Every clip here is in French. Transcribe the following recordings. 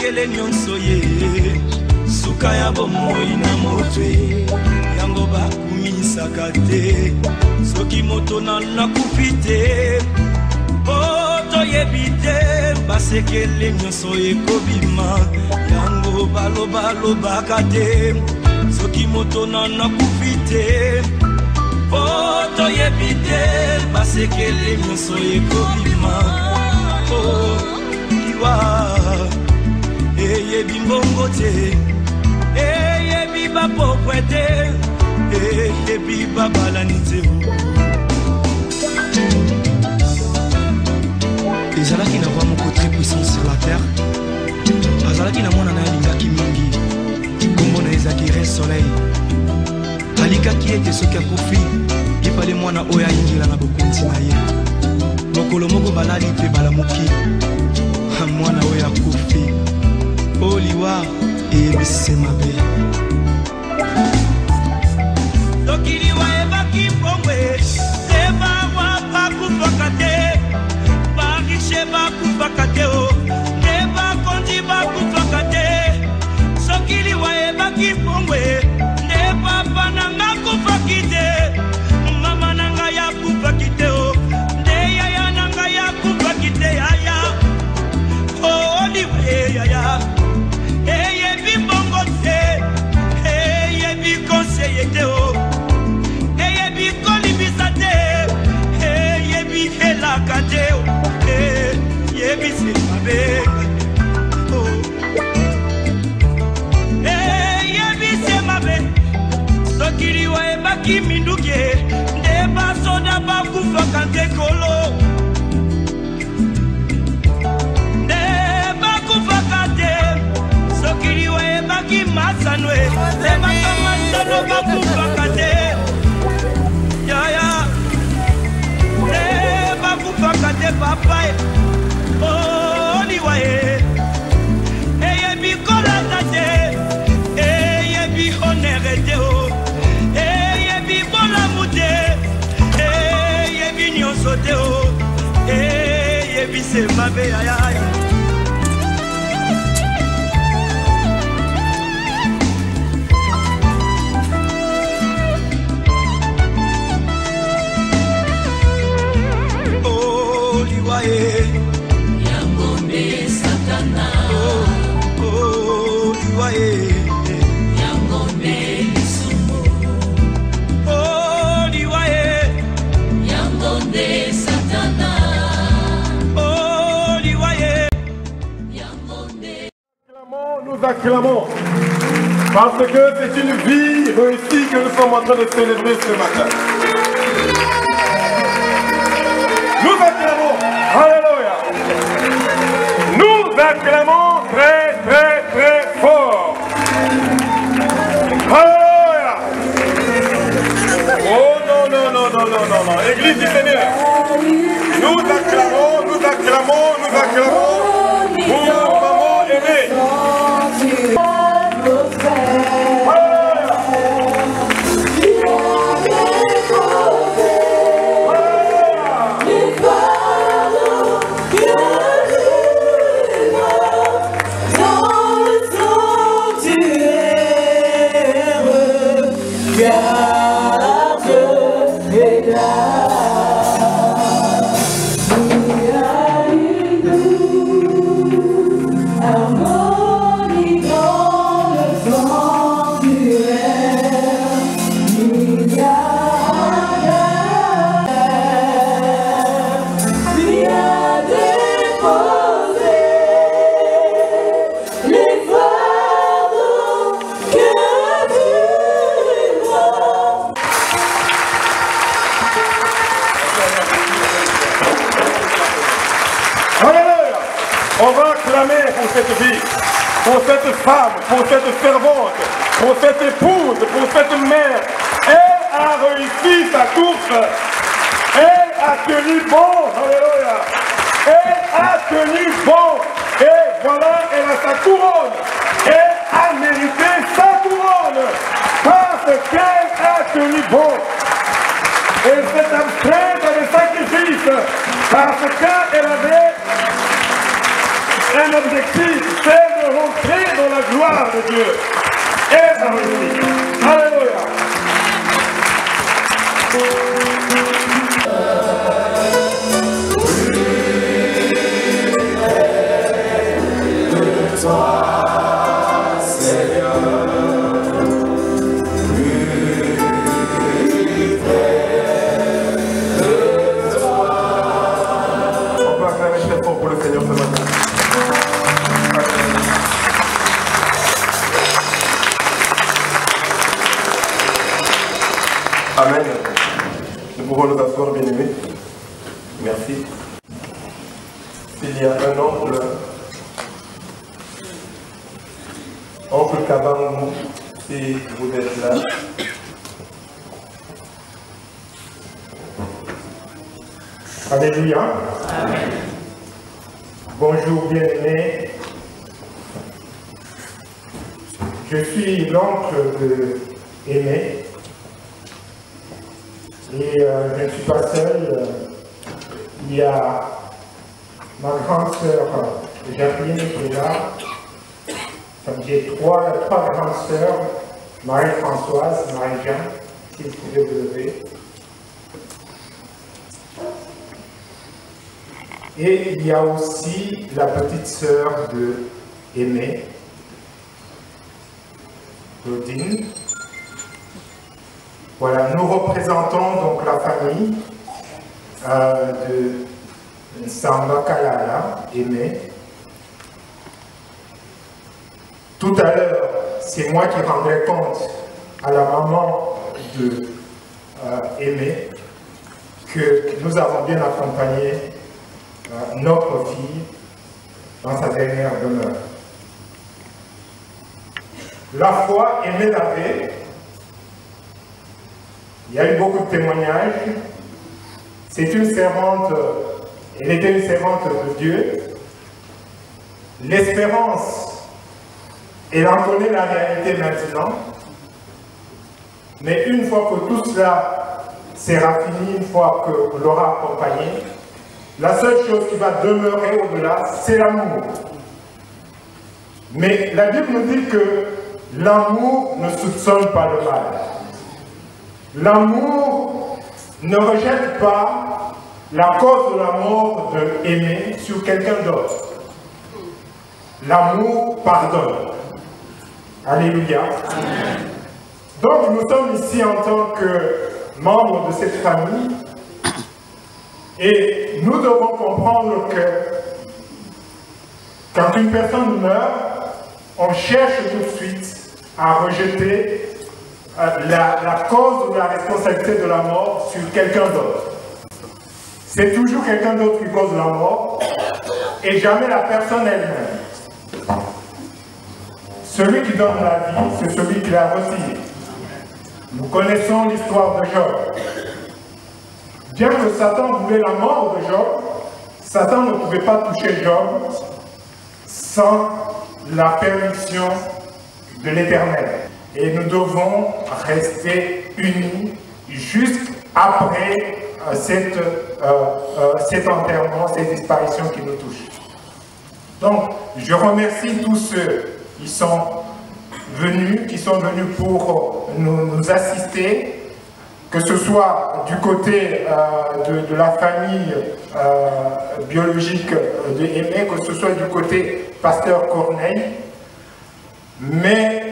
basekele nyonso ye suka ya bomoi na motwe yango bakumisaka te soki moto nakufi te toyebi te basekele nyonso ekobima yango balobalobaka te soki moto nakufi te toyebi te basekele nyonso ekobima liwa eyebi mbongo te eyebi bapokwe te eyebi babalani te ezalaki na roi moko très puissant sur la terre azalaki na mwana na ye alingaki mingi kombo na ezalaki re soleil alikaki ete soki akufi ipale mwana oyo ayingela na bokonzi na ye mokolo moko balali mpe balamuki mwana oyo akufi oliwa eyebisi mabe soki liwa ebaki mbongwe te barwa bakufaka te barishe bakufaka te te bakonzi bakufaka te soki liwa ebaki mbongwe nde papa nanga kufaki te mama nanga yakufaki te nde yaya nanga yakufaki te yaya oliwe yaya eyebi mbongo te eyebi konseye te eyebi kolibisa te eyebi helaka te eyebisi mabe eyebisi mabe soki liwa ebaki minduki nde basoda bakufaka nte kolo nde bakufaka te soki liwa ebaki masanwe nde bakamasano bakufaka te yaya nde bakufaka te papa liwa eyebi kolata te eyebi honere te eyebi bolamu te eyebi nyonso te eyebi se mabe yaya liwa Yangonde Satana liwa Yangonde Lisumu liwa Yangonde Satana liwa Yangonde. Nous acclamons parce que c'est une vie réussie que nous sommes en train de célébrer ce matin. Nous acclamons, alléluia. Nous acclamons très très très fort. Alléluia. Oh non, non, non, non, non, non, non. Église du Seigneur. Nous acclamons, nous acclamons, nous acclamons pour notre maman aimée. On va acclamer pour cette vie, pour cette femme, pour cette servante, pour cette épouse, pour cette mère. Elle a réussi sa course. Elle a tenu bon. Alléluia. Elle a tenu bon. Et voilà, elle a sa couronne. Elle a mérité sa couronne. Parce qu'elle a tenu bon. Elle s'est abstraite des sacrifices. Parce qu'elle avait un objectif, c'est de rentrer dans la gloire de Dieu. Et ça réussit. Alléluia. Amen. Nous pouvons nous asseoir, bien-aimés. Merci. Il y a un oncle Kabangou, si vous êtes là. Alléluia. Amen. Bonjour, bien-aimés. Je suis l'oncle de Aimé. Et je ne suis pas seul, il y a ma grande sœur Jacqueline qui est là. J'ai trois grandes sœurs, Marie-Françoise, Marie-Jeanne, si vous pouvez vous lever. Et il y a aussi la petite sœur de Aimé, Claudine. Voilà, nous représentons donc la famille de Samba Kalala, Aimé. Tout à l'heure, c'est moi qui rendrai compte à la maman de Aimé que nous avons bien accompagné notre fille dans sa dernière demeure. La foi, Aimé l'avait. Il y a eu beaucoup de témoignages. C'est une servante, elle était une servante de Dieu. L'espérance, elle en connaît la réalité maintenant. Mais une fois que tout cela sera fini, une fois qu'on l'aura accompagné, la seule chose qui va demeurer au-delà, c'est l'amour. Mais la Bible nous dit que l'amour ne soupçonne pas le mal. L'amour ne rejette pas la cause de la mort de Aimé sur quelqu'un d'autre. L'amour pardonne. Alléluia. Amen. Donc nous sommes ici en tant que membres de cette famille et nous devons comprendre que quand une personne meurt, on cherche tout de suite à rejeter la cause ou la responsabilité de la mort sur quelqu'un d'autre. C'est toujours quelqu'un d'autre qui cause la mort et jamais la personne elle-même. Celui qui donne la vie, c'est celui qui l'a reçue. Nous connaissons l'histoire de Job. Bien que Satan voulait la mort de Job, Satan ne pouvait pas toucher Job sans la permission de l'Éternel. Et nous devons rester unis juste après cet enterrement, cette disparition qui nous touche. Donc, je remercie tous ceux qui sont venus pour nous assister, que ce soit du côté de la famille biologique de Aimé, que ce soit du côté pasteur Corneille. Mais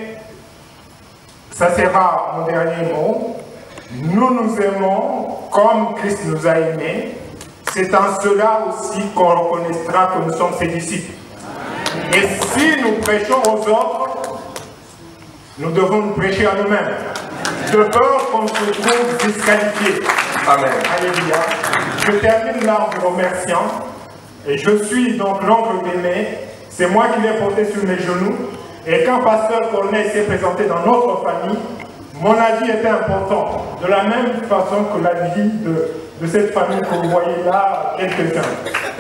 ça sera mon dernier mot. Nous nous aimons comme Christ nous a aimés. C'est en cela aussi qu'on reconnaîtra que nous sommes ses disciples. Et si nous prêchons aux autres, nous devons nous prêcher à nous-mêmes, de peur qu'on se trouve disqualifiés. Amen. Alléluia. Je termine là en vous remerciant. Et je suis donc l'oncle d'Aimé. C'est moi qui l'ai porté sur mes genoux. Et quand Pasteur Corneille s'est présenté dans notre famille, mon avis était important. De la même façon que l'avis de cette famille que vous voyez là, quelques-uns.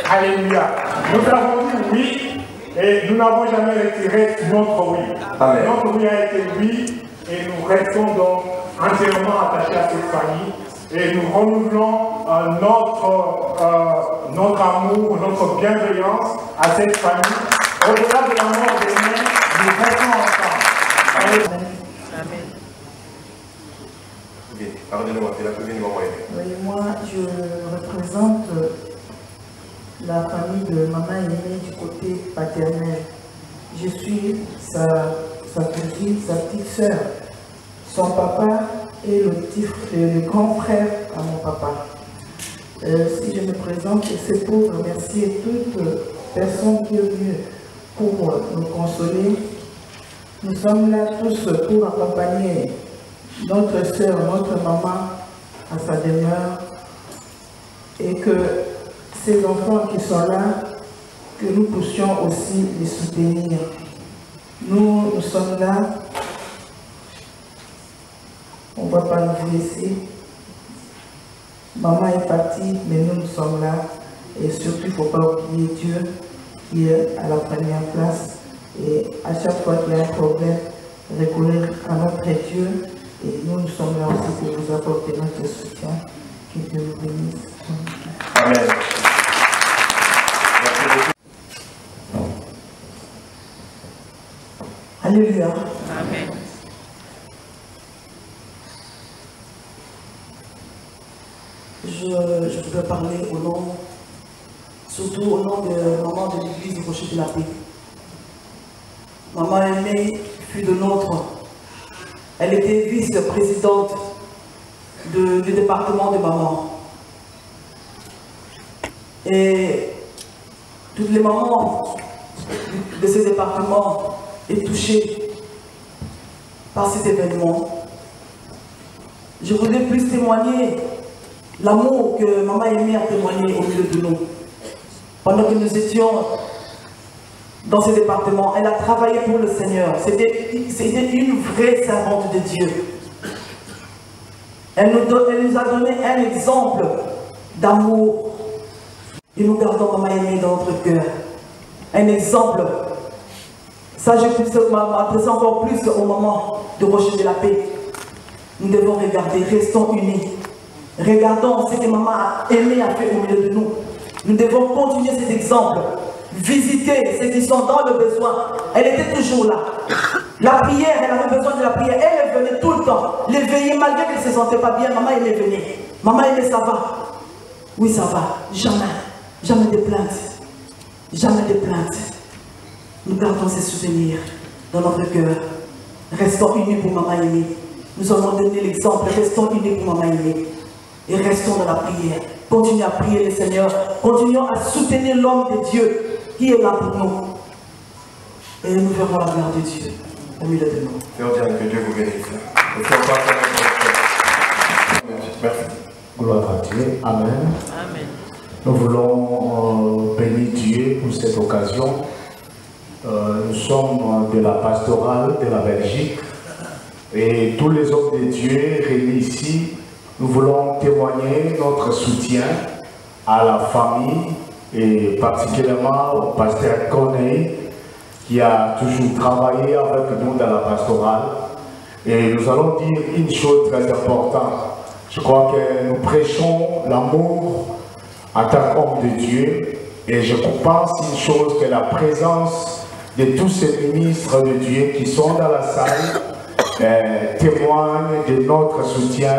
Alléluia. Nous avons dit oui. Et nous n'avons jamais retiré notre oui. Amen. Notre oui a été oui, et nous restons donc entièrement attachés à cette famille. Et nous renouvelons notre amour, notre bienveillance à cette famille. Au-delà de la mort des mères, nous restons ensemble. Amen. Ok, pardonnez-moi, c'est la cousine Mamoye. Oui, moi, je représente la famille de maman aînée du côté paternel. Je suis sa cousine, sa petite sœur. Son papa est le grand frère à mon papa. Si je me présente, c'est pour remercier toute personne qui est venue pour nous consoler. Nous sommes là tous pour accompagner notre sœur, notre maman à sa demeure, et que ces enfants qui sont là, que nous puissions aussi les soutenir. Nous sommes là, on ne va pas nous laisser. Maman est partie, mais nous sommes là, et surtout il ne faut pas oublier Dieu qui est à la première place, et à chaque fois qu'il y a un problème, recourir à notre Dieu. Et nous sommes là aussi pour vous apporter notre soutien. Que Dieu vous bénisse. Amen. Alléluia. Amen. Je voudrais parler au nom, surtout au nom de maman de l'église du Rocher de la Paix. Maman aînée fut de nôtre. Elle était vice-présidente du département de maman. Et toutes les mamans de ce département est touchée par cet événement. Je voudrais plus témoigner l'amour que maman aînée a témoigné au milieu de nous. Pendant que nous étions dans ce département, elle a travaillé pour le Seigneur. C'était une vraie servante de Dieu. Elle nous a donné un exemple d'amour. Et nous gardons maman aînée dans notre cœur. Un exemple. Ça, je peux m'adresser encore plus au moment de Rocher de la Paix. Nous devons regarder, restons unis. Regardons ce que maman aînée a fait au milieu de nous. Nous devons continuer cet exemple. Visiter ceux qui sont dans le besoin. Elle était toujours là. La prière, elle avait besoin de la prière. Elle venait tout le temps. L'éveiller, malgré qu'elle ne se sentait pas bien, maman aînée venait. Maman aînée, ça va? Oui, ça va. Jamais. Jamais de plaintes. Jamais de plaintes. Nous gardons ces souvenirs dans notre cœur. Restons unis pour maman aînée. Nous allons donner l'exemple. Restons unis pour maman aînée. Et restons dans la prière. Continuons à prier le Seigneur. Continuons à soutenir l'homme de Dieu qui est là pour nous. Et nous verrons la gloire de Dieu au milieu de nous. Sœur Diane, que Dieu vous bénisse. Merci. Gloire à Dieu. Amen. Amen. Nous voulons bénir Dieu pour cette occasion. Nous sommes de la pastorale de la Belgique et tous les hommes de Dieu réunis ici, nous voulons témoigner notre soutien à la famille et particulièrement au pasteur Corneille qui a toujours travaillé avec nous dans la pastorale. Et nous allons dire une chose très importante. Je crois que nous prêchons l'amour en tant qu'homme de Dieu. Et je pense une chose, que la présence de tous ces ministres de Dieu qui sont dans la salle témoigne de notre soutien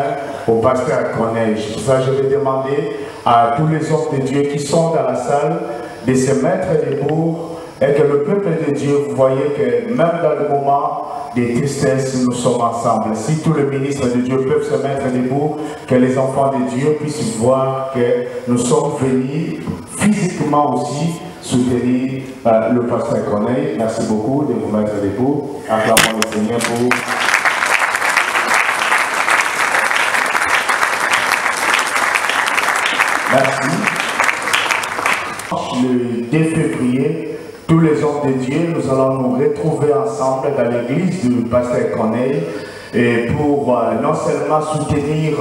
au pasteur Corneille. Pour ça, je vais demander à tous les hommes de Dieu qui sont dans la salle de se mettre debout et que le peuple de Dieu, vous voyez que même dans le moment des tristesses, nous sommes ensemble. Si tous les ministres de Dieu peuvent se mettre debout, que les enfants de Dieu puissent voir que nous sommes venus physiquement aussi soutenir le pasteur Corneille. Merci beaucoup de vous mettre debout. Acclamons le Seigneur pour... Merci. Le 2 février, tous les hommes de Dieu, nous allons nous retrouver ensemble dans l'église du pasteur Corneille et pour non seulement soutenir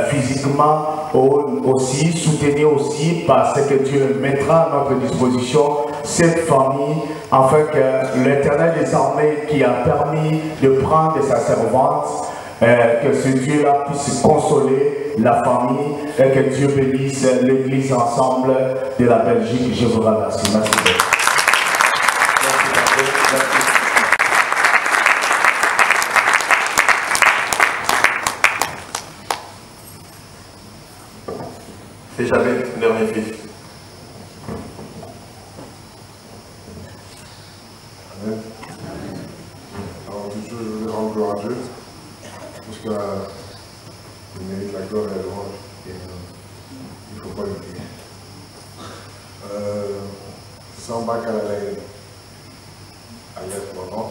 physiquement, aussi soutenir aussi parce que Dieu mettra à notre disposition cette famille afin que l'Éternel des armées qui a permis de prendre sa servante, que ce Dieu-là puisse consoler la famille et que Dieu bénisse l'église ensemble de la Belgique. Je vous remercie. Merci. Et j'avais un dernier fils. Amen. Alors, tout de suite, je voulais rendre gloire à Dieu, parce qu'il mérite la gloire et la louange, et il ne faut pas l'oublier. Sans bac à la lèvre, à l'aide vraiment.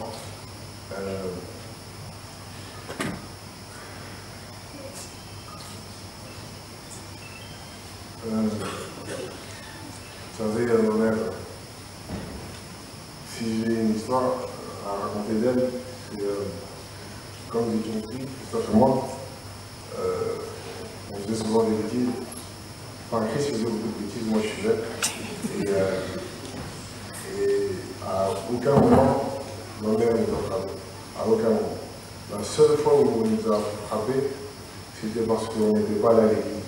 Vous savez, ma mère, si j'ai une histoire à raconter d'elle, c'est comme dit Jean-Pierre, Christophe et moi, on faisait souvent des bêtises. Enfin, Christ faisait beaucoup de bêtises, moi je suis bête. Et à aucun moment, ma mère ne nous a frappés. À aucun moment. La seule fois où on nous a frappés, c'était parce qu'on n'était pas allé à l'église.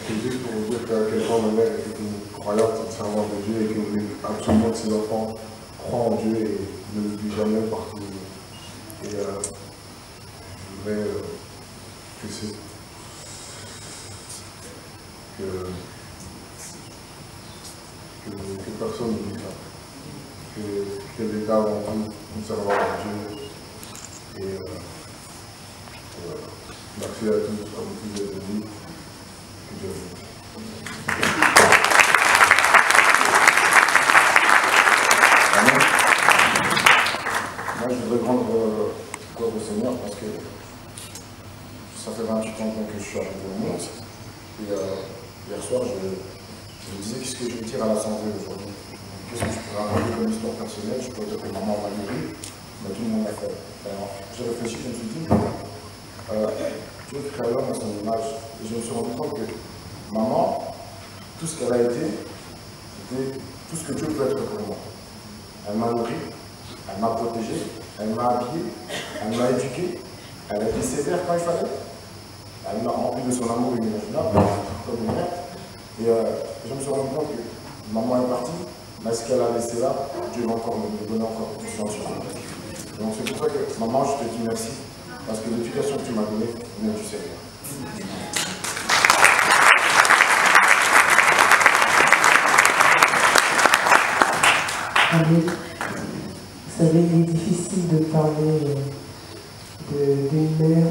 C'est juste pour vous dire qu'à quel point ma mère était une croyante, une servante de Dieu et qu'elle voulait absolument que ses enfants croient en Dieu et ne l'oublient jamais partout. Et je voudrais que personne n'oublie ça. Que l'État avant tout une servante de Dieu. Et merci à tous, à vous tous d'être venus. Amen. Moi, je voudrais rendre gloire au Seigneur parce que ça fait 28 ans que je suis arrivé au monde. Et hier soir, je disais qu'est-ce que je vais dire à l'Assemblée aujourd'hui. Qu'est-ce que je pourrais raconter comme histoire personnelle. Je pourrais dire que maman m'a nourri, mais tout le monde l'a fait. Alors, j'ai réfléchi, je me suis dit, Dieu crée l'homme à son image. Et je me suis rendu compte que maman, tout ce qu'elle a été, c'était tout ce que Dieu peut être pour moi. Elle m'a nourri, elle m'a protégé, elle m'a habillé, elle m'a éduqué, elle a été sévère quand il fallait, elle m'a rempli de son amour inimaginable, comme une mère. Et je me suis rendu compte que maman est partie, mais ce qu'elle a laissé là, Dieu va encore me donner encore plus de chance. Donc c'est pour ça que maman, je te dis merci, parce que l'éducation que tu m'as donnée vient du Seigneur. Amen. Vous savez, il est difficile de parler d'une mère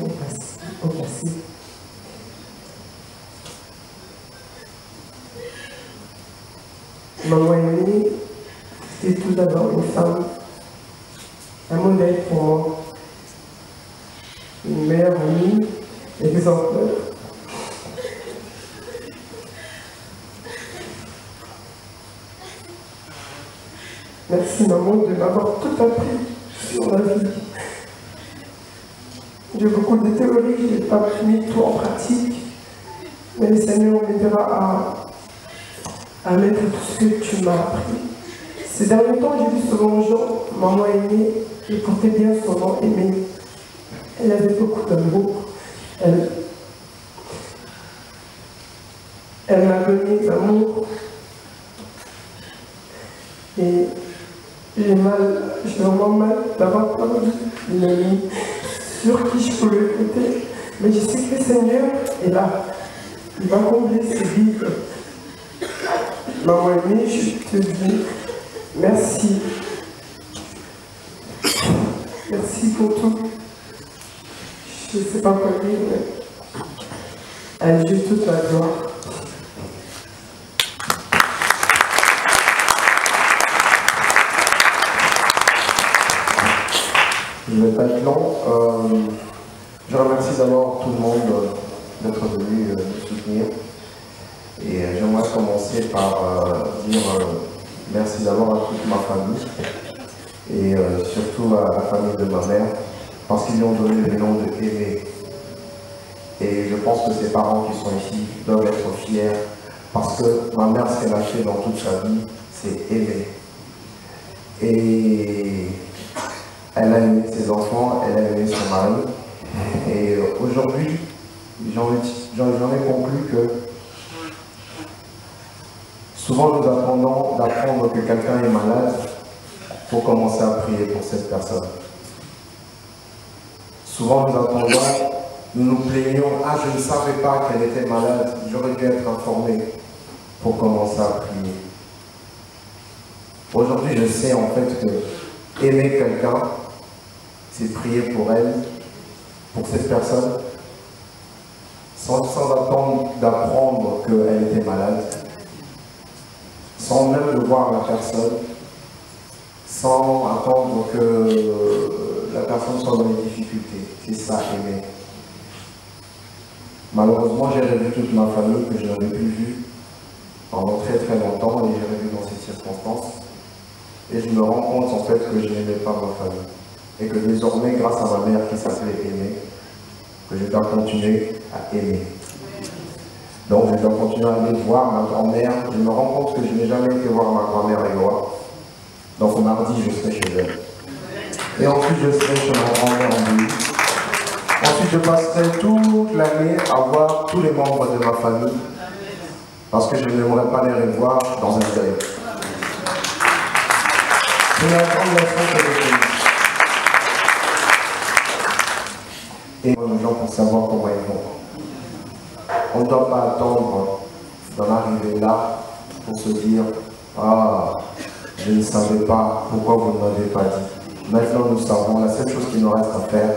au passé. Maman aimée, c'est tout d'abord une femme, un modèle pour moi. Une mère amie, exemplaire. Merci maman de m'avoir tout appris sur la vie. J'ai beaucoup de théories, je n'ai pas mis tout en pratique, mais le Seigneur m'aidera à mettre tout ce que tu m'as appris. Ces derniers temps, j'ai vu souvent Jean, maman aimée, et portait bien son nom aimé. Elle avait beaucoup d'amour. Elle m'a donné l'amour. Et j'ai vraiment mal d'avoir perdu une amie sur qui je pouvais compter. Mais je sais que le Seigneur est là. Il va combler ses vides. Maman aimée, je te dis merci. Merci pour tout. Je ne sais pas quoi dire, mais à Dieu toute la gloire. Je ne vais pas être long. Je remercie d'abord tout le monde d'être venu me soutenir. Et j'aimerais commencer par dire merci d'abord à toute ma famille et surtout à la famille de ma mère parce qu'ils lui ont donné le nom de Aimé. Et je pense que ses parents qui sont ici doivent être fiers parce que ma mère, ce qu'elle a fait dans toute sa vie, c'est aimer. Et elle a aimé ses enfants, elle a aimé son mari. Et aujourd'hui, j'en ai conclu que souvent nous attendons d'apprendre que quelqu'un est malade pour commencer à prier pour cette personne. Souvent nous attendons nous nous plaignions, ah je ne savais pas qu'elle était malade, j'aurais dû être informé pour commencer à prier. Aujourd'hui, je sais en fait que aimer quelqu'un, c'est prier pour elle, pour cette personne, sans attendre d'apprendre qu'elle était malade, sans même le voir la personne, sans attendre que la personne soit dans les difficultés. C'est ça, aimer. Malheureusement, j'ai revu toute ma famille que je n'avais plus vue pendant très très longtemps, et j'ai revu dans ces circonstances. Et je me rends compte en fait que je n'aimais pas ma famille. Et que désormais, grâce à ma mère qui s'appelait Aimée, que je dois continuer à aimer. Donc je dois continuer à aller voir ma grand-mère. Je me rends compte que je n'ai jamais été voir ma grand-mère à Goa. Donc mardi, je serai chez elle. Et ensuite, je serai chez ma grand-mère en Béni. Ensuite, je passerai toute l'année à voir tous les membres de ma famille. Parce que je n'aimerais pas les revoir dans un deuil. C'est la grande leçon que j'ai eue. Et les gens pour savoir comment ils vont. On ne doit pas attendre d'en arriver là pour se dire « Ah, je ne savais pas, pourquoi vous ne m'avez pas dit ?» Maintenant nous savons, la seule chose qu'il nous reste à faire,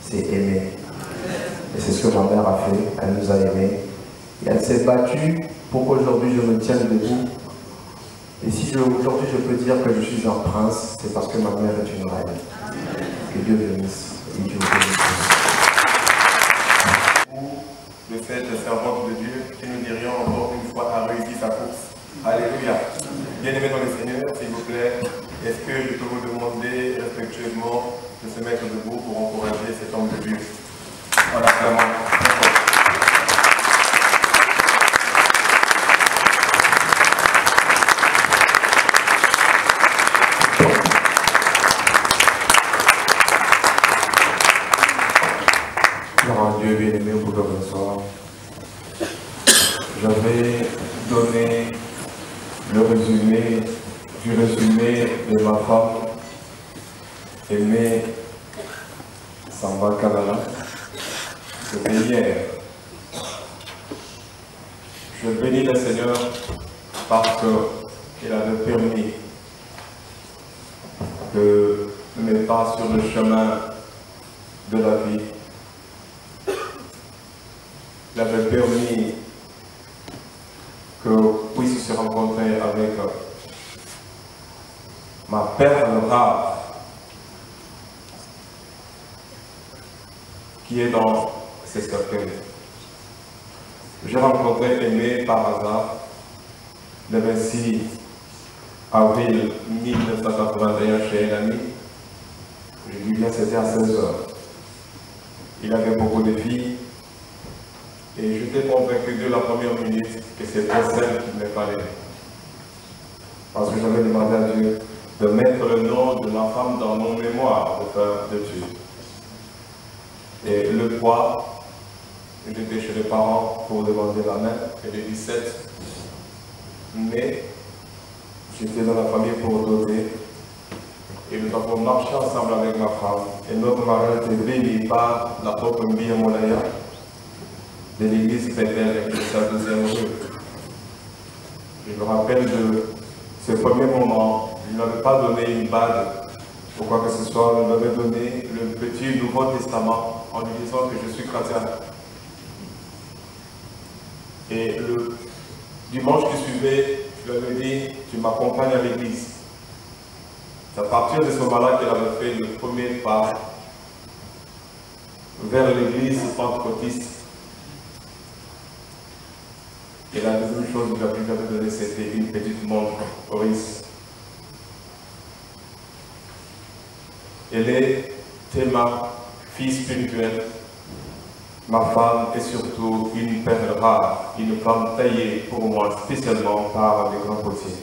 c'est aimer. Et c'est ce que ma mère a fait, elle nous a aimés. Et elle s'est battue pour qu'aujourd'hui je me tienne debout. Et si aujourd'hui je peux dire que je suis un prince, c'est parce que ma mère est une reine. Que Dieu bénisse et Dieu bénisse. Le fait de servante de Dieu, qui nous dirions encore une fois a réussi sa course. Alléluia. Bien-aimés dans le Seigneur, s'il vous plaît, est-ce que je peux vous demander respectueusement de se mettre debout pour encourager cet homme de Dieu? Voilà, vraiment. Dieu bien-aimé, pour le bonsoir. Je vais donner le résumé de ma femme Aimée Samba Kanala. C'était hier. Je bénis le Seigneur parce qu'il avait permis que mes pas sur le chemin de la vie. Il avait permis que puisse se rencontrer avec ma perle rare qui est dans ces cercueils. J'ai rencontré Aimée par hasard le 26 avril 1981 chez un ami. Je dis bien c'était à 16h. Il avait beaucoup de filles. Et j'étais convaincu de la première minute que c'était celle qu'il me fallait. Parce que j'avais demandé à Dieu de mettre le nom de la femme dans mon mémoire de faire de Dieu. Et le poids, j'étais chez les parents pour demander la main, et le 17 mai, j'étais dans la famille pour doter. Et nous avons marché ensemble avec ma femme. Et notre mariage était béni par l'apôtre Mbia Molaya de l'église Bethel et de sa deuxième rue. Je me rappelle de ce premier moment, il ne m'avait pas donné une bague ou quoi que ce soit, il m'avait donné le petit Nouveau Testament en lui disant que je suis chrétien. Et le dimanche qui suivait, je lui avais dit, tu m'accompagnes à l'église. C'est à partir de ce moment-là qu'elle avait fait le premier pas vers l'église pentecôtiste. Et la deuxième chose que j'avais donnée, c'était une petite montre Oris. Elle était ma fille spirituelle, ma femme et surtout une perle rare, une femme taillée pour moi spécialement par les grands potiers.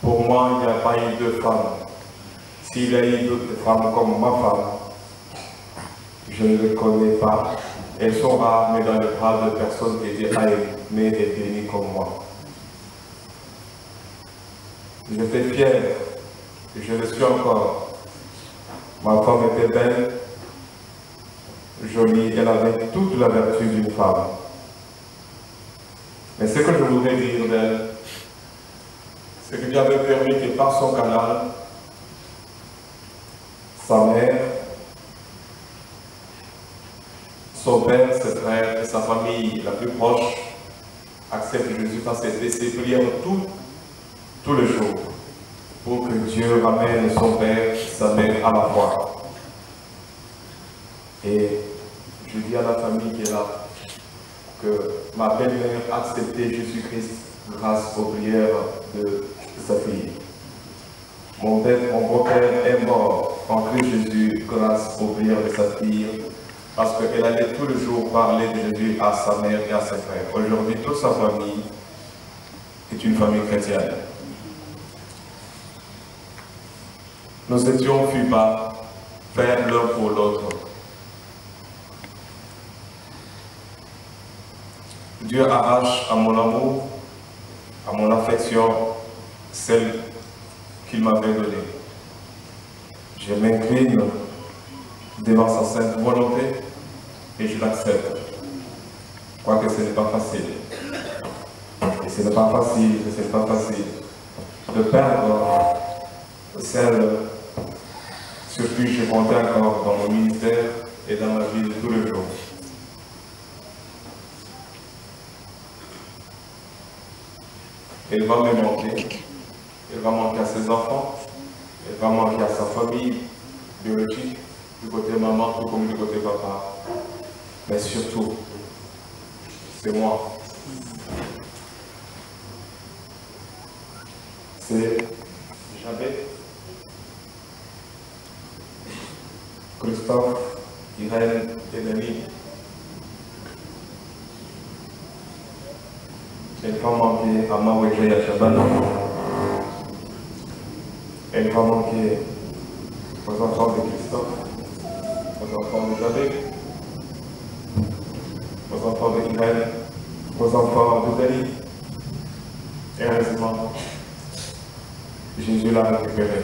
Pour moi, il n'y a pas eu de femme. S'il y a eu d'autres femmes comme ma femme, je ne les connais pas. Elles sont rares, mais dans le bras de personnes qui étaient aimées et bénies comme moi. J'étais fier, et je le suis encore, Ma femme était belle, jolie, elle avait toute la vertu d'une femme. Mais ce que je voudrais dire d'elle, c'est que Dieu avait permis que par son canal, sa mère, son père, ses frères et sa famille la plus proche acceptent Jésus dans ses prières tout le jour pour que Dieu ramène son père et sa mère à la foi. Et je dis à la famille qui est là que ma belle-mère a accepté Jésus-Christ grâce aux prières de sa fille. Mon beau-père est mort en Christ Jésus grâce aux prières de sa fille, parce qu'elle allait tout le jour parler de Jésus à sa mère et à ses frères. Aujourd'hui, toute sa famille est une famille chrétienne. Nous étions FUPA, frères l'un pour l'autre. Dieu arrache à mon amour, à mon affection, celle qu'il m'avait donnée. Je m'incline devant sa sainte volonté et je l'accepte. Quoique ce n'est pas facile. Et ce n'est pas facile, de perdre celle sur qui je comptais encore dans mon ministère et dans ma vie de tous les jours. Elle va me manquer. Elle va manquer à ses enfants. Elle va manquer à sa famille biologique, du côté maman, tout comme du côté papa. Mais surtout, c'est moi. C'est Jabé, Christophe, Irène et Denis. Elle va manquer à Mawéjé et à Chabana. Elle va manquer aux enfants de Christophe, aux enfants de Jabé, aux enfants de Irène, aux enfants de Denis. Et heureusement, Jésus l'a récupéré.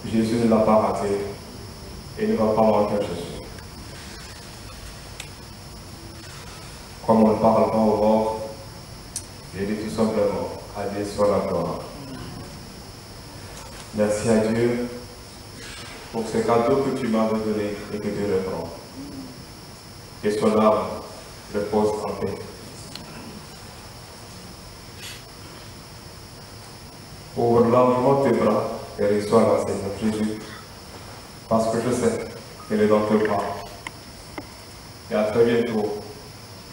Jésus ne l'a pas raté et ne va pas manquer à Jésus. Comme on ne parle pas au bord, j'ai dit tout simplement, à Dieu soit la gloire. Merci à Dieu pour ce cadeau que tu m'as donné et que Dieu le prend. Que son âme repose en paix. Ouvre largement tes bras et reçois la Seigneur Jésus, parce que je sais qu'elle est dans tes bras. Et à très bientôt,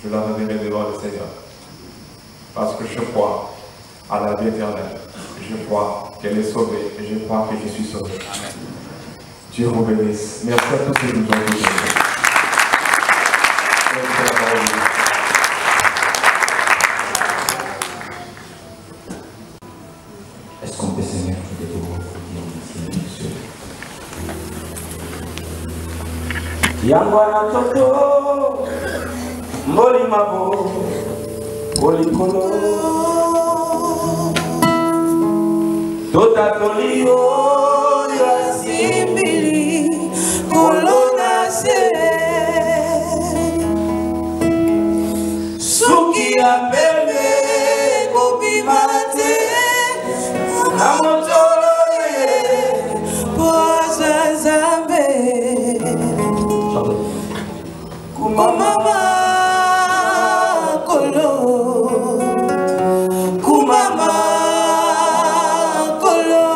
je la reverrai devant le Seigneur. Parce que je crois à la vie éternelle. Je crois qu'elle est sauvée et je crois que je suis sauvé. Amen. Dieu vous bénisse. Merci à tous ceux qui nous ont écoutés. Est-ce qu'on peut se mettre debout pour dire merci, monsieur? Yangwana toto, mboli mabo, olikolo, tota tolio, yasimbili, kolona se, suki apele, kobimate, amotolo ye, poza zambe, kumama kolo, kumama kolo,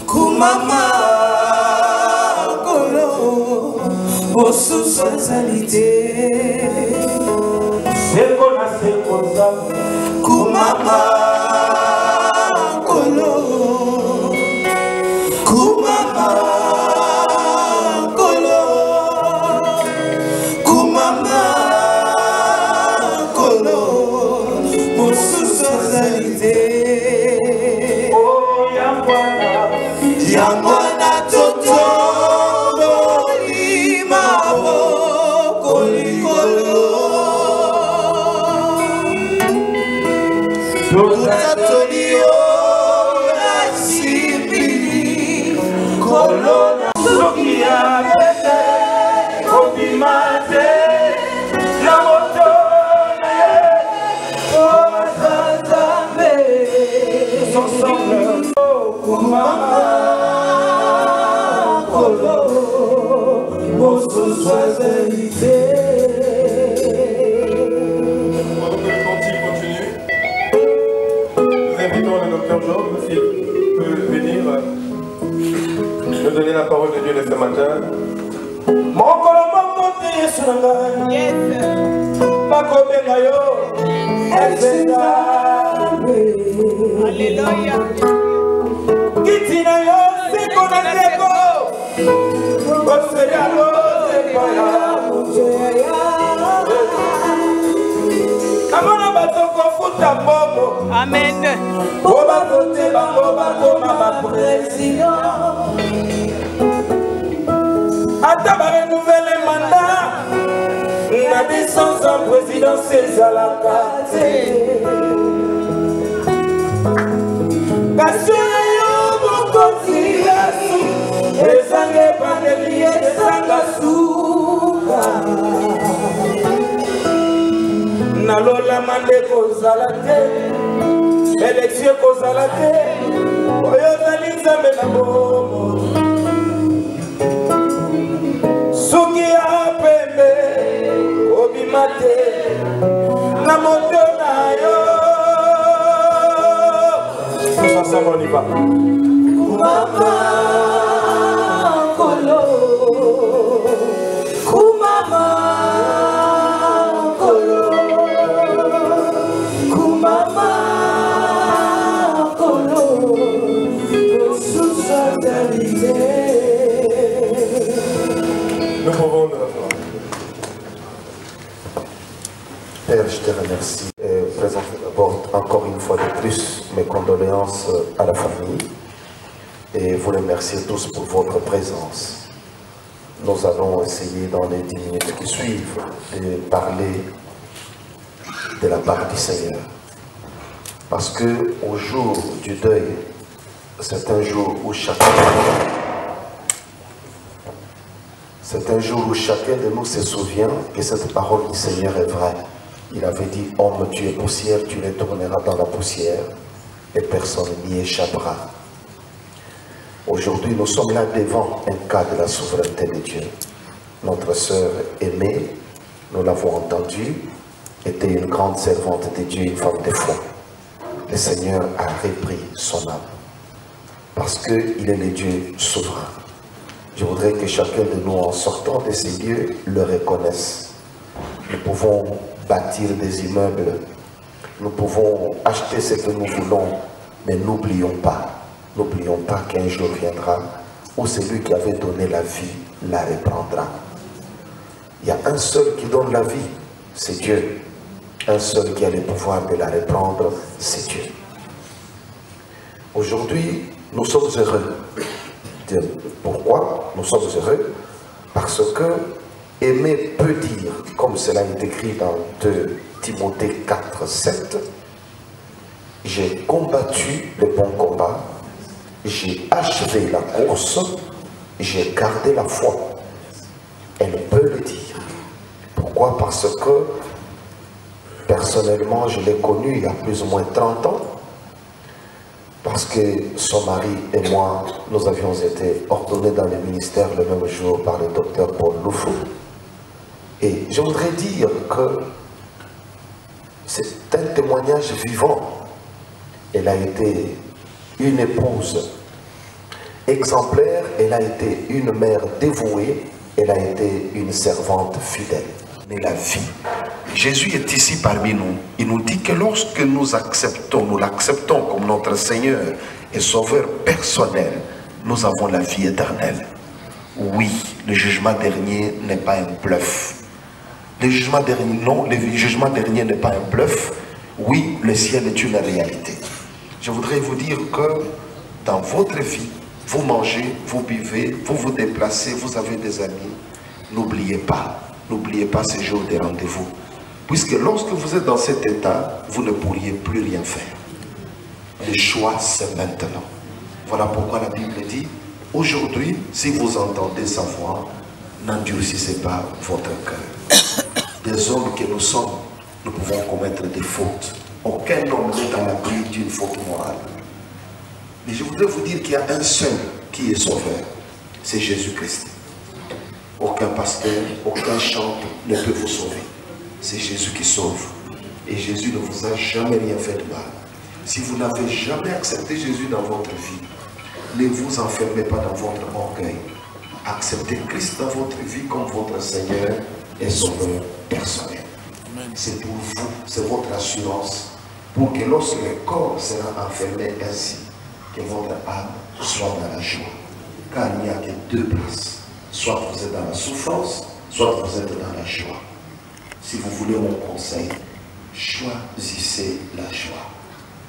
kumama kolo, bosuso salite, seko na seko zambe, kumama kolo, kumama kolo, kumama kolo, mosusu azalite. Oh yangwana toto bolima boko likolo, tota tolio. Kolona soki ya pete obimate na moto na ye Oazazambe ensemble Kumama Kolo Mosso Soazalité. Pendant que le cantique continue, nous invitons le docteur Job s'il peut venir nous donner la parole de Dieu de ce matin. Mokolo mokote Yesu na ngai bakobenga yo Nzambe. Alléluia. Kiti na yo siko na ndeko Osea lo sepaya Kamona batoko futa bobo. Amen. Boba kote bango bakoma ba président. Ata ba renouveler mandat. Na licence en présidence ezalaka te. Kasi yo bokozi Yesu ezange pandeli ezanga suka. Nalola mande kozala te, élection kozala te, oyo zali Nzambe na bomo. Soki ya pembe obima te na moto na yo. Tous ensemble on y va. Kumama Kolo, Kumama Kolo. Nous pouvons nous asseoir. Père, je te remercie et présente d'abord encore une fois de plus mes condoléances à la famille et vous remercier tous pour votre présence. Nous allons essayer dans les 10 minutes qui suivent de parler de la part du Seigneur. Parce que au jour du deuil, c'est un jour où chacun de nous se souvient que cette parole du Seigneur est vraie. Il avait dit, homme, tu es poussière, tu retourneras dans la poussière et personne n'y échappera. Aujourd'hui, nous sommes là devant un cas de la souveraineté de Dieu. Notre sœur aimée, nous l'avons entendu, était une grande servante de Dieu, une femme de foi. Le Seigneur a repris son âme parce qu'il est le Dieu souverain. Je voudrais que chacun de nous, en sortant de ces lieux, le reconnaisse. Nous pouvons bâtir des immeubles, nous pouvons acheter ce que nous voulons, mais n'oublions pas qu'un jour viendra où celui qui avait donné la vie la reprendra. Il y a un seul qui donne la vie, c'est Dieu. Un seul qui a le pouvoir de la reprendre, c'est Dieu. Aujourd'hui, nous sommes heureux. Pourquoi nous sommes heureux? Parce que aimer peut dire, comme cela est écrit dans 2 Timothée 4, 7, j'ai combattu le bon combat, j'ai achevé la course, j'ai gardé la foi. Elle peut le dire. Pourquoi? Parce que personnellement, je l'ai connue il y a plus ou moins 30 ans. Parce que son mari et moi, nous avions été ordonnés dans le ministère le même jour par le docteur Paul Loufou. Et je voudrais dire que c'est un témoignage vivant. Elle a été une épouse exemplaire, elle a été une mère dévouée, elle a été une servante fidèle. Mais la vie, Jésus est ici parmi nous. Il nous dit que lorsque nous l'acceptons comme notre Seigneur et Sauveur personnel, nous avons la vie éternelle. Oui, le jugement dernier n'est pas un bluff. Le jugement dernier, non, le jugement dernier n'est pas un bluff. Oui, le ciel est une réalité. Je voudrais vous dire que dans votre vie, vous mangez, vous buvez, vous vous déplacez, vous avez des amis. N'oubliez pas ces jours de rendez-vous. Puisque lorsque vous êtes dans cet état, vous ne pourriez plus rien faire. Le choix, c'est maintenant. Voilà pourquoi la Bible dit, Aujourd'hui, si vous entendez sa voix, n'endurcissez pas votre cœur. Des hommes que nous sommes, nous pouvons commettre des fautes. Aucun homme n'est à l'abri d'une faute morale. Mais je voudrais vous dire qu'il y a un seul qui est sauveur, c'est Jésus-Christ. Aucun pasteur, aucun chantre ne peut vous sauver. C'est Jésus qui sauve. Et Jésus ne vous a jamais rien fait de mal. Si vous n'avez jamais accepté Jésus dans votre vie, ne vous enfermez pas dans votre orgueil. Acceptez Christ dans votre vie comme votre Seigneur et Sauveur personnel. C'est pour vous, c'est votre assurance, pour que lorsque le corps sera enfermé ainsi, que votre âme soit dans la joie. Car il n'y a que deux places. Soit vous êtes dans la souffrance, soit vous êtes dans la joie. Si vous voulez mon conseil, choisissez la joie.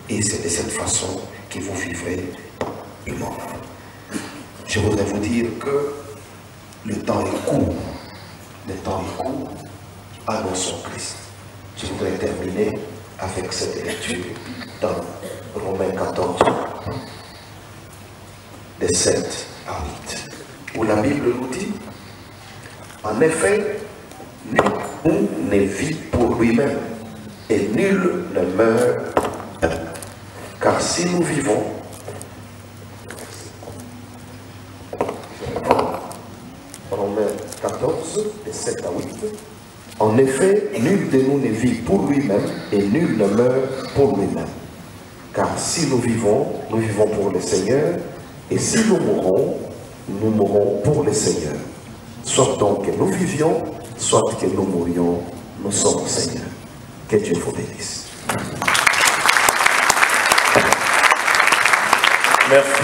Et c'est de cette façon que vous vivrez le moment. Je voudrais vous dire que le temps est court. Le temps est court. Annonçons Christ. Je voudrais terminer avec cette lecture dans Romains 14, de 7 à 8, où la Bible nous dit, en effet, nul ne vit pour lui-même, et nul ne meurt. Car si nous vivons, Romains 14, de 7 à 8, en effet, nul de nous ne vit pour lui-même, et nul ne meurt pour lui-même. Car si nous vivons pour le Seigneur, et si nous mourrons pour le Seigneur. Soit donc que nous vivions, soit que nous mourions, nous sommes au Seigneur. Que Dieu vous bénisse. Merci.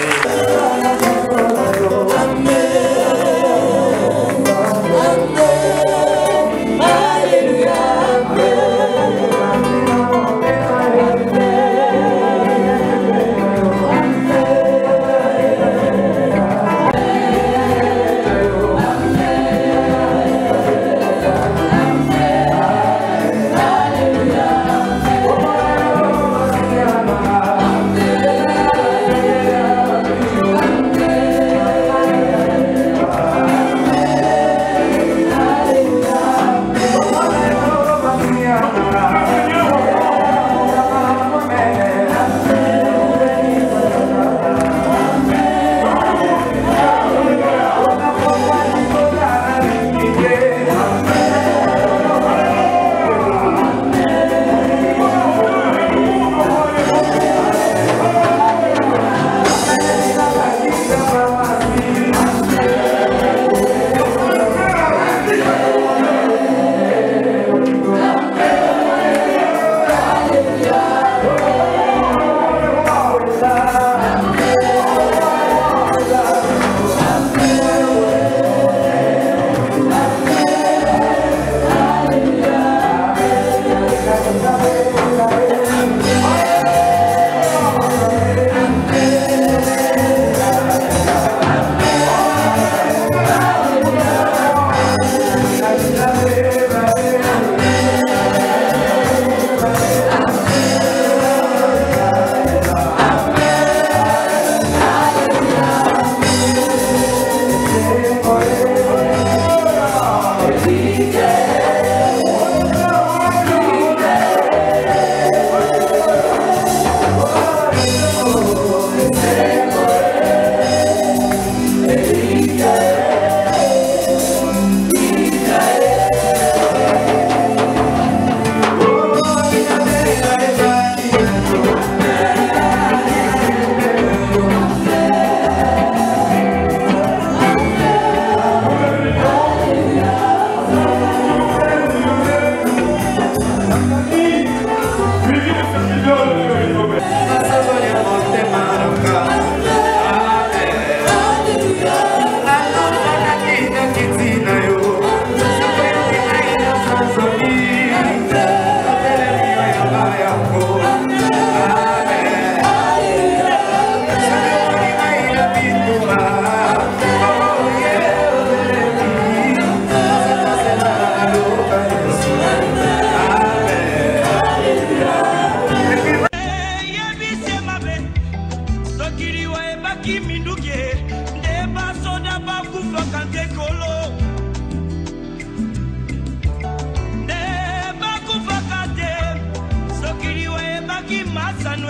masano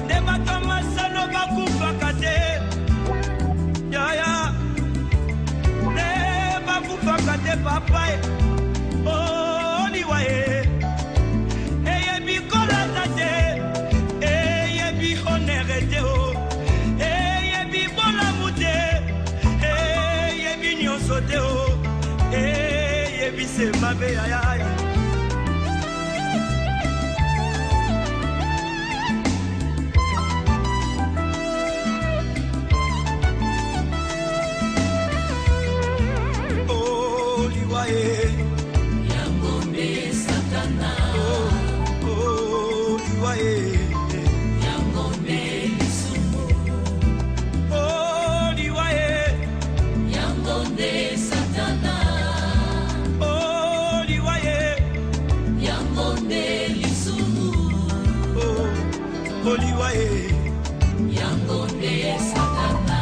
nde bato masano bakufaka te yaya nde bakufaka te papa oliwa eyebi kolata te eyebi honere te eyebi bolamu te eyebi nyonso te eyebi se mabe yaya Yangombe Satana Yangombe Lisumu Yangombe Satana Yangombe Lisumu Yangombe Satana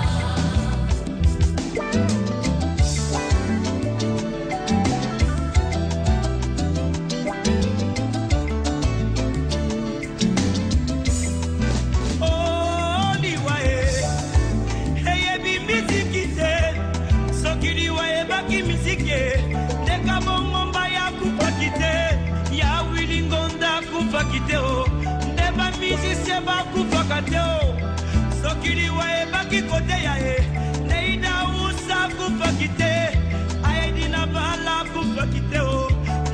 Ndeba musicien bakufaka te sokili wayebaki kote ya neida usa kufaki te aedina bala kufaki te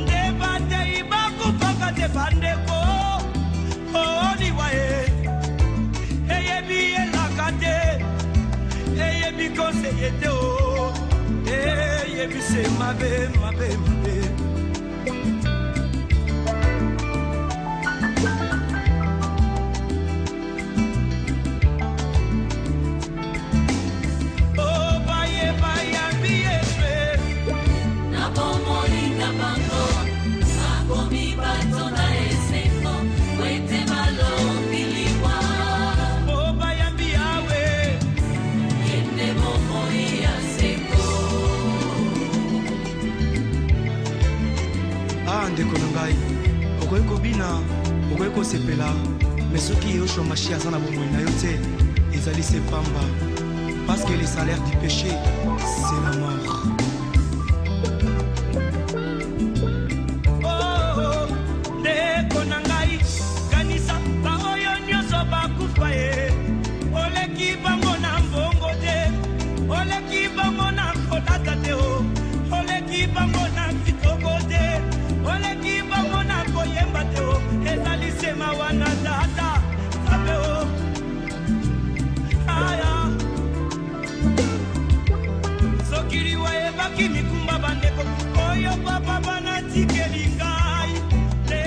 ndeba tei bakufaka te bandeko oliwa eyebi elaka te eyebi konseye te eyebi se mabe mabe mabe ndeko na ngai okoki kobina okoki kosepela me soki yoshomashia aza na bomoi na yo te ezali se pamba parce que le salaire du péché c'est la mort. Ndeko na ngai kanisa baoyo nyonso bakufa oleki bango na mbongo te oleki bango na kolata te oleki bango na kitoko te oleki bango na koyemba te ezali sema wana tata sabe aya sokili wayebaki mikumba bandeko oyo papa banatikeli ngai te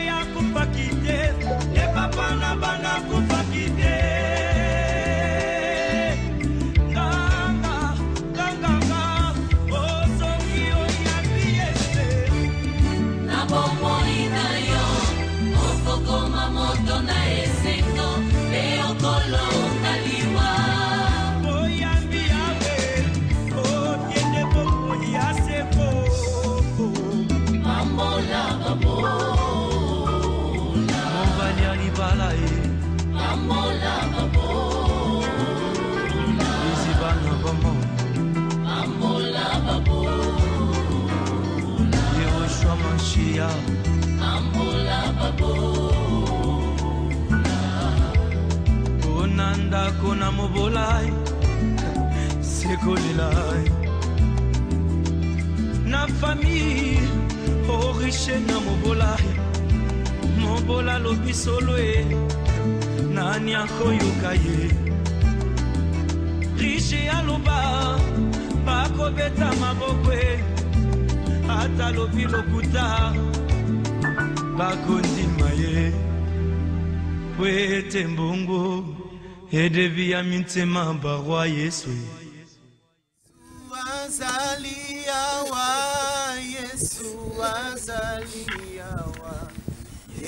yakufaki te te papa na bana kufaki te Onanda kona mobolai sekolelai na famille oriche na mobola lobi solo nani akoyoka ye riche aloba bakobeta maboko ata lobi lokuta bakondima ye wete mbongo edevi ya mintema barwa Yesu azaliawa Yesu azaliawa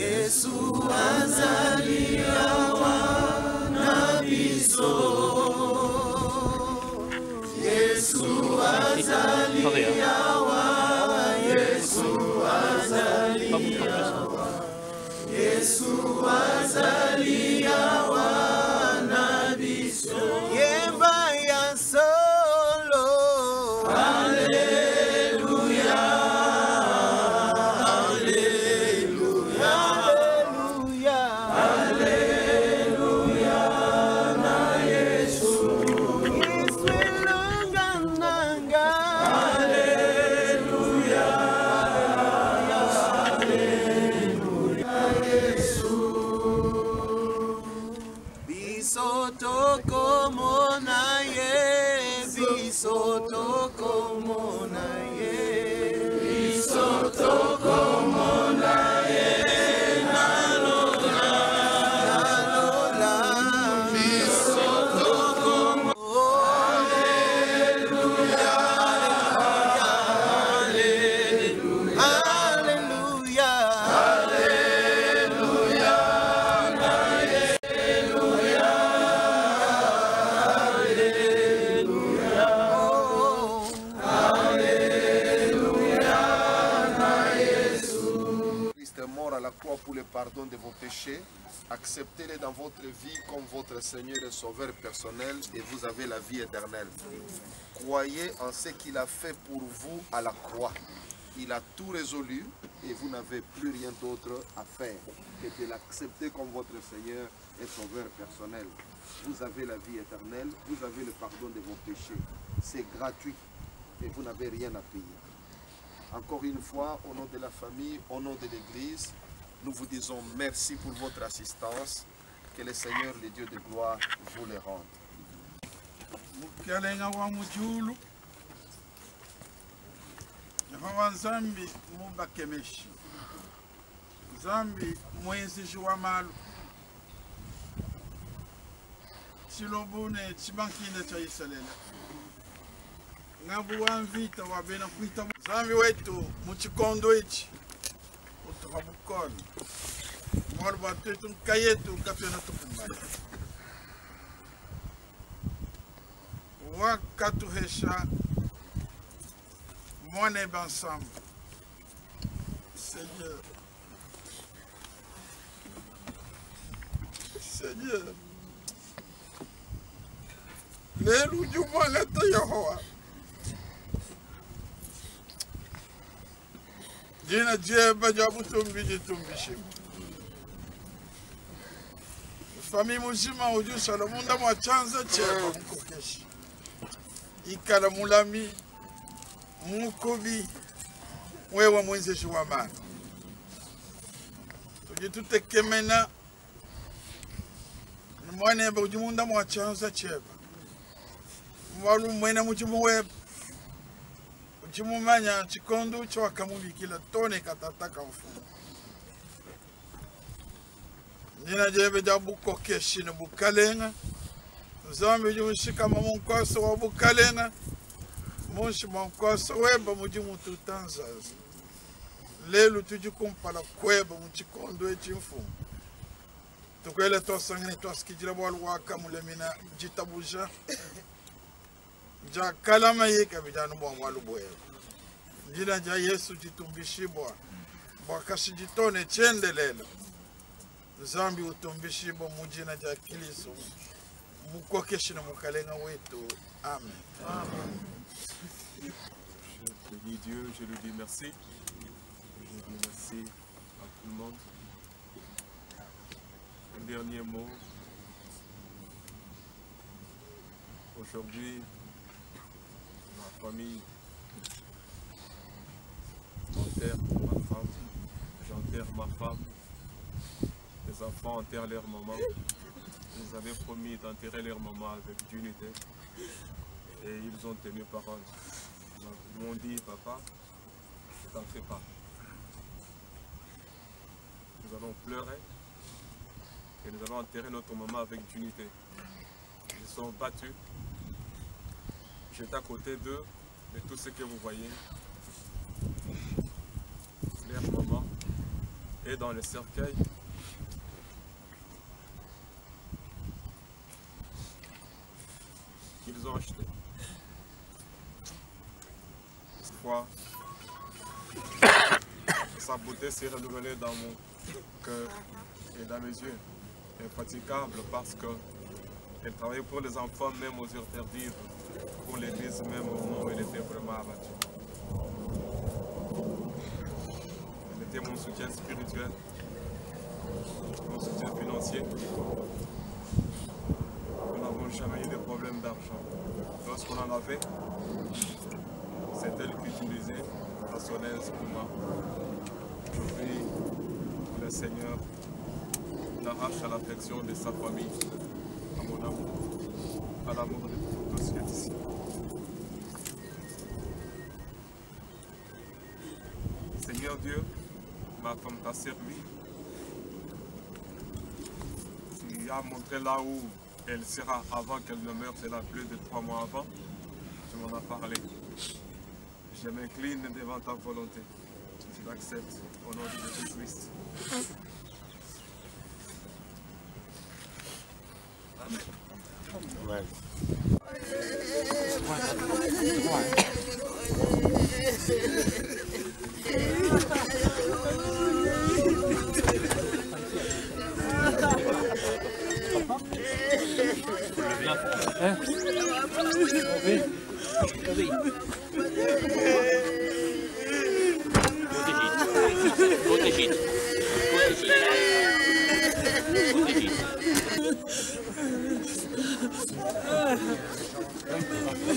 Yesu azaliawa na biso Yesu azaliawa Yesu azaliawa Yesu azaliawa tokomona ye, biso tokomona ye, biso tokomona ye, nalola, nalola, biso tokomona. Pour le pardon de vos péchés, acceptez-les dans votre vie comme votre Seigneur et Sauveur personnel et vous avez la vie éternelle. Croyez en ce qu'il a fait pour vous à la croix. Il a tout résolu et vous n'avez plus rien d'autre à faire que de l'accepter comme votre Seigneur et Sauveur personnel. Vous avez la vie éternelle, vous avez le pardon de vos péchés. C'est gratuit et vous n'avez rien à payer. Encore une fois, au nom de la famille, au nom de l'Église, nous vous disons merci pour votre assistance. Que le Seigneur, le Dieu de gloire, vous le rende. Mukalenga wa mujulu Yehova Nzambi mubakemeshi Nzambi mwenzi wa malu Chilobune chibankine cha Isalela Ngabu wanvita wabena kuita Nzambi wetu muchikondo ichi Utukabukono Morba tetu nkayetu kapena tukumaya Wakatuhesha Mone ensemble. Seigneur. Seigneur. Lelu jumanga to Yehowa. Jina jeba jabu tumbi tumbishi. Famille muzima uju Salomunda mwachanza cheba mkokeshi. Ikala mulami mukobi wewe mwenzeshi wa mani tujitutekemena mwane ba ujimunda mwachanza cheba mwalu mwena mujimu web ujimumanya chikondo cho akamubikila tone katataka mfumo nina jebe jabuko keshi ne bukalenga Nzambi ujushika mamunkoso wa bukalenga Monshi mankoso weba mujimu tutanzaza Lelu tujikumpala kweba mchikondo echimfumu Tukwele tosangini toskijila walu waka mulemina jitabuja Ja kalama yeka bijanu mwa walu bweba Njina ja Yesu jitumbishibwa Bwakashi jitone chende lelo Nzambi utumbishibwa mujina ja Kiliso Mukokeshina mukalenga wetu. Amen. Amen. Je bénis Dieu, je lui dis merci. Je dis merci à tout le monde. Un dernier mot. Aujourd'hui, ma famille enterre ma femme. J'enterre ma femme. Les enfants enterrent leur maman. Ils avaient promis d'enterrer leur maman avec dignité et ils ont tenu parole. Ils m'ont dit, papa, ne t'en fais pas. Nous allons pleurer et nous allons enterrer notre maman avec dignité. Ils sont battus. J'étais à côté d'eux, de tout ce que vous voyez. Leur maman est dans le cercueil. Qu'ils ont acheté. Cette fois, sa beauté s'est renouvelée dans mon cœur et dans mes yeux. Infatigable parce qu'elle travaillait pour les enfants, même aux heures tardives, pour l'église, même au moment où elle était vraiment abattue. Elle était mon soutien spirituel, mon soutien financier. Nous n'avons jamais eu de problème d'argent. Lorsqu'on en avait, c'est elle qui utilisait à son aise pour moi. Aujourd'hui, le Seigneur l'arrache à l'affection de sa famille, à mon amour, à l'amour de tous ceux qui sont ici. Seigneur Dieu, ma femme t'a servi. Tu as montré là où elle sera avant qu'elle ne meure, c'est là plus de 3 mois avant. Tu m'en as parlé. Je m'incline devant ta volonté. Je l'accepte au nom de Jésus-Christ. Amen. Amen.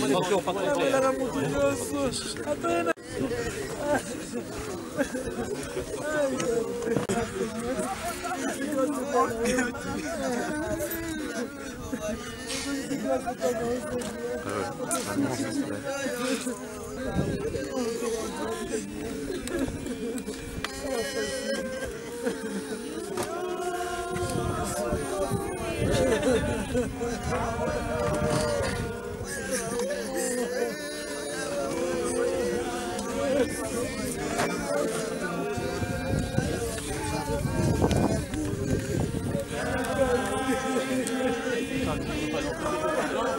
Attention, pas trop près.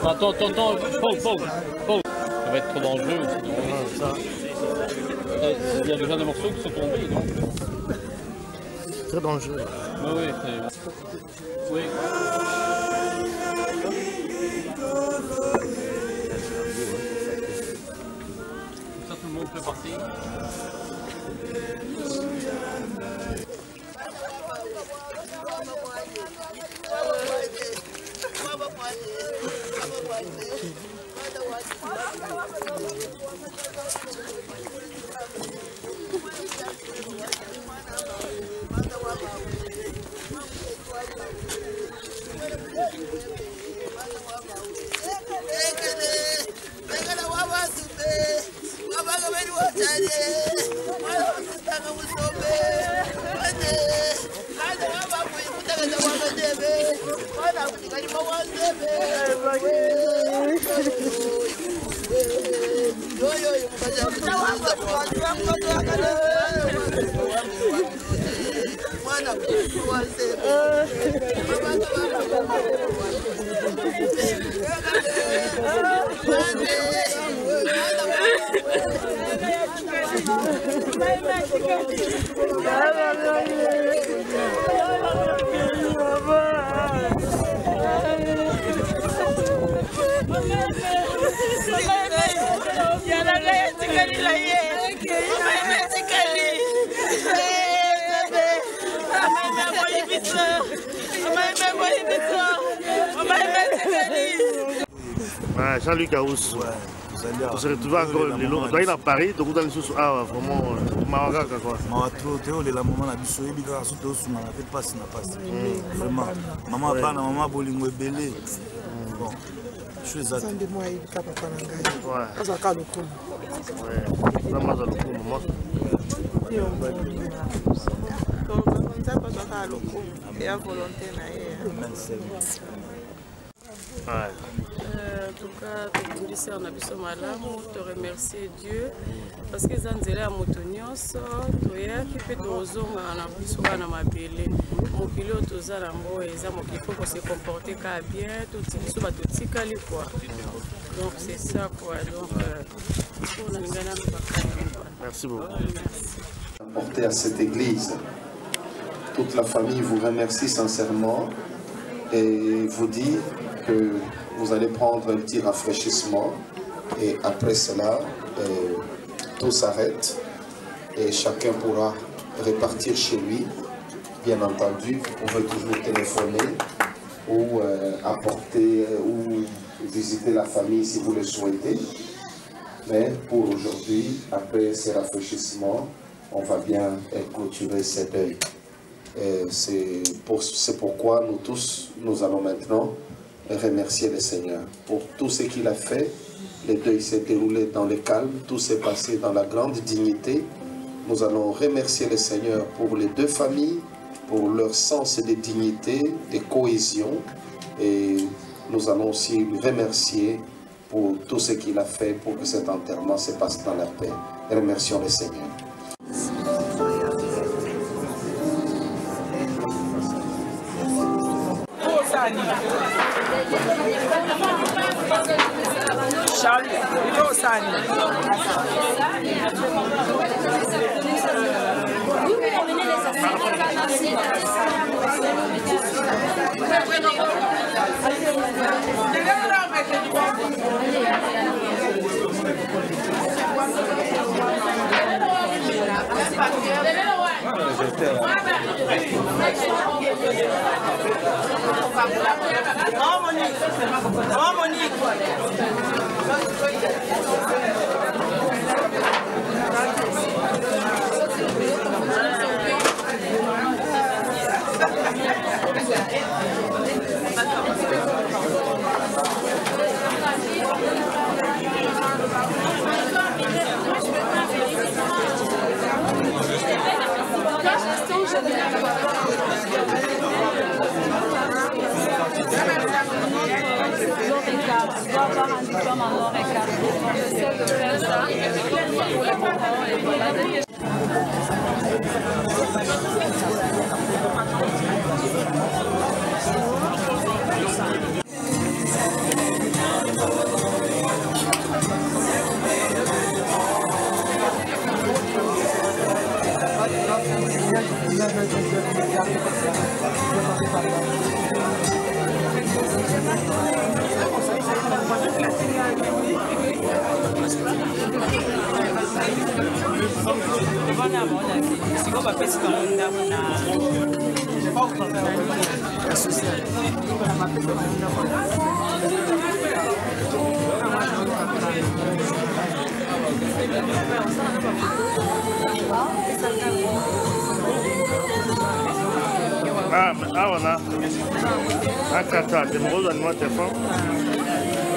Attends, pause. Ça va être trop dangereux. Il y a déjà des morceaux qui sont tombés, donc. Très dangereux. Oui. Oui. Ça, tout le monde peut partir. Jean-Luc Aous. On se retrouve encore le long. On doit à Paris, donc on a vraiment Mawaga quoi. Mawato, la maman a biso et bika surtout sous ma tête passe na passe. Vraiment. Maman pas na maman bolingo belé. Bon. Je suis à de moi et bika papa na ngai. Ouais. Ça ka loko. Ouais. Ça m'a ça loko maman. Donc ça pas ça ka loko. Et à volonté na yé. En tout cas, on a besoin de te remercier Dieu parce que Zanzela a motonioso, toya qui peut tozonga na biso na mabele. Mon pilote ozala ngo eza mo qu'il faut qu'on se comporter bien, tout biso ba totikali quoi. Donc c'est ça quoi. Donc on a ngana ba. Merci beaucoup. Apporter à cette église. Toute la famille vous remercie sincèrement et vous dit que vous allez prendre un petit rafraîchissement et après cela, tout s'arrête et chacun pourra repartir chez lui. Bien entendu, vous pouvez toujours téléphoner ou apporter ou visiter la famille si vous le souhaitez. Mais pour aujourd'hui, après ces rafraîchissements, on va bien clôturer ces deuils. C'est pourquoi nous tous, nous allons maintenant remercier le Seigneur pour tout ce qu'il a fait. Le deuil s'est déroulé dans le calme, tout s'est passé dans la grande dignité. Nous allons remercier le Seigneur pour les deux familles, pour leur sens de dignité, de cohésion. Et nous allons aussi le remercier pour tout ce qu'il a fait pour que cet enterrement se passe dans la paix. Remercions le Seigneur. Charlie, Ah, voilà. Ah, 4 ans. Tu me redonnes-moi tes formes.